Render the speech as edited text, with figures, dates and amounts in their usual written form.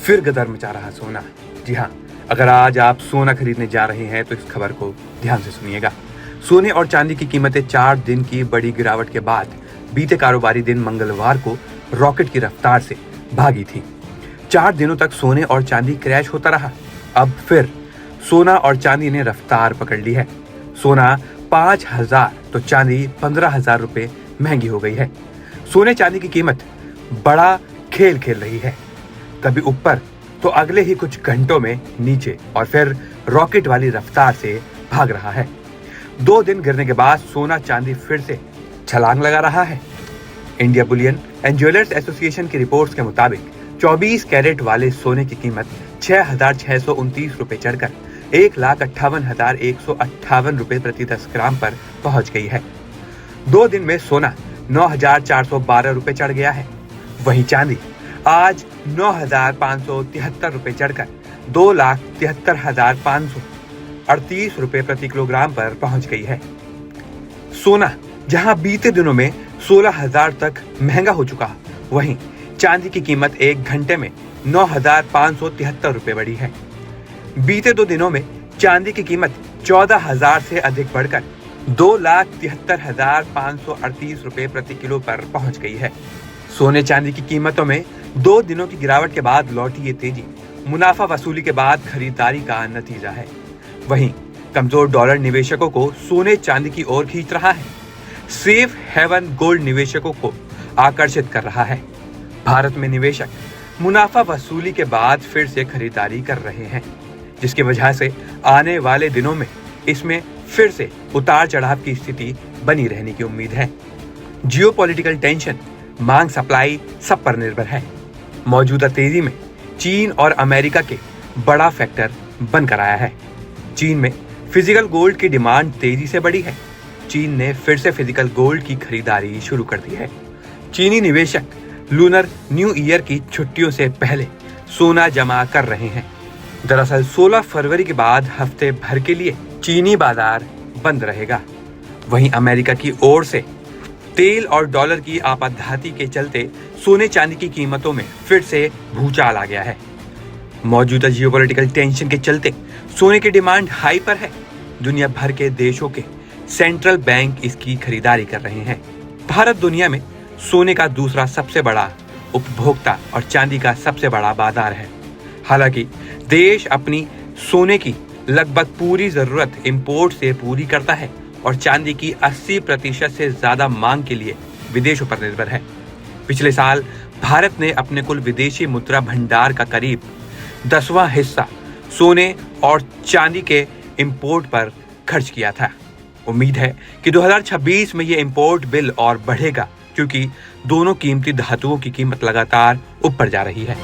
फिर गदर मचा रहा सोना। जी हाँ, अगर आज आप सोना खरीदने जा रहे हैं तो इस खबर को ध्यान से सुनिएगा। सोने और चांदी की कीमतें 4 दिन की बड़ी गिरावट के बाद बीते कारोबारी दिन मंगलवार को रॉकेट की रफ्तार से भागी थी। 4 दिनों तक सोने और चांदी क्रैश होता रहा। अब फिर सोना और चांदी ने रफ्तार पकड़ ली है। सोना 5,000 तो चांदी 15,000 रुपए महंगी हो गई है। सोने चांदी की कीमत बड़ा खेल खेल रही है, कभी ऊपर तो अगले ही कुछ घंटों में नीचे और फिर रॉकेट वाली रफ्तार से भाग रहा है। 2 दिन गिरने के बाद सोना चांदी फिर से छलांग लगा रहा है। India Boolean and jewellers association की रिपोर्ट्स के मुताबिक 24 कैरेट वाले सोने की कीमत 6,629 रुपए चढ़कर 1,58,158 रुपए प्रति 10 ग्राम पर पहुंच गई है। 2 दिन में सोना 9,412 रुपए चढ़ गया है। वहीं चांदी आज 9,573 रुपए चढ़कर 2,73,538 रुपए प्रति किलोग्राम पर पहुंच गई है। सोना जहां बीते दिनों में 16,000 तक महंगा हो चुका, वहीं चांदी की कीमत 1 घंटे में 9,573 रुपए बढ़ी है। बीते 2 दिनों में चांदी की कीमत 14,000 से अधिक बढ़कर 2,73,538 रुपए प्रति किलो पर पहुंच गई है। सोने चांदी की कीमतों में 2 दिनों की गिरावट के बाद लौटी ये तेजी मुनाफा वसूली के बाद खरीदारी का नतीजा है। वहीं कमजोर डॉलर निवेशकों को सोने चांदी की ओर खींच रहा है। सेफ हेवन गोल्ड निवेशकों को आकर्षित कर रहा है। भारत में निवेशक मुनाफा वसूली के बाद फिर से खरीदारी कर रहे हैं, जिसकी वजह से आने वाले दिनों में इसमें फिर से उतार चढ़ाव की स्थिति बनी रहने की उम्मीद है। जियोपॉलिटिकल टेंशन, मांग सप्लाई सब पर निर्भर है। मौजूदा तेजी में चीन और अमेरिका के बड़ा फैक्टर बनकर आया है। चीन में फिजिकल गोल्ड की डिमांड तेजी से बढ़ी है। चीन ने फिर से फिजिकल गोल्ड की खरीदारी शुरू कर दी है। चीनी निवेशक लूनर न्यू ईयर की छुट्टियों से पहले सोना जमा कर रहे हैं। दरअसल 16 फरवरी के बाद हफ्ते भर के लिए चीनी बाजार बंद रहेगा। वहीं अमेरिका की ओर से तेल और डॉलर की आपातघाती के चलते सोने चांदी की कीमतों में फिर से भूचाल आ गया है। मौजूदा जियोपॉलिटिकल टेंशन के चलते सोने की डिमांड हाई पर है। दुनिया भर के देशों के सेंट्रल बैंक इसकी खरीदारी कर रहे हैं। भारत दुनिया में सोने का दूसरा सबसे बड़ा उपभोक्ता और चांदी का सबसे बड़ा बाजार है। हालांकि देश अपनी सोने की लगभग पूरी जरूरत इंपोर्ट से पूरी करता है और चांदी की 80% से ज्यादा मांग के लिए विदेशों पर निर्भर है। पिछले साल भारत ने अपने कुल विदेशी मुद्रा भंडार का करीब 10वां हिस्सा सोने और चांदी के इंपोर्ट पर खर्च किया था। उम्मीद है कि 2026 में ये इंपोर्ट बिल और बढ़ेगा, क्योंकि दोनों कीमती धातुओं की कीमत लगातार ऊपर जा रही है।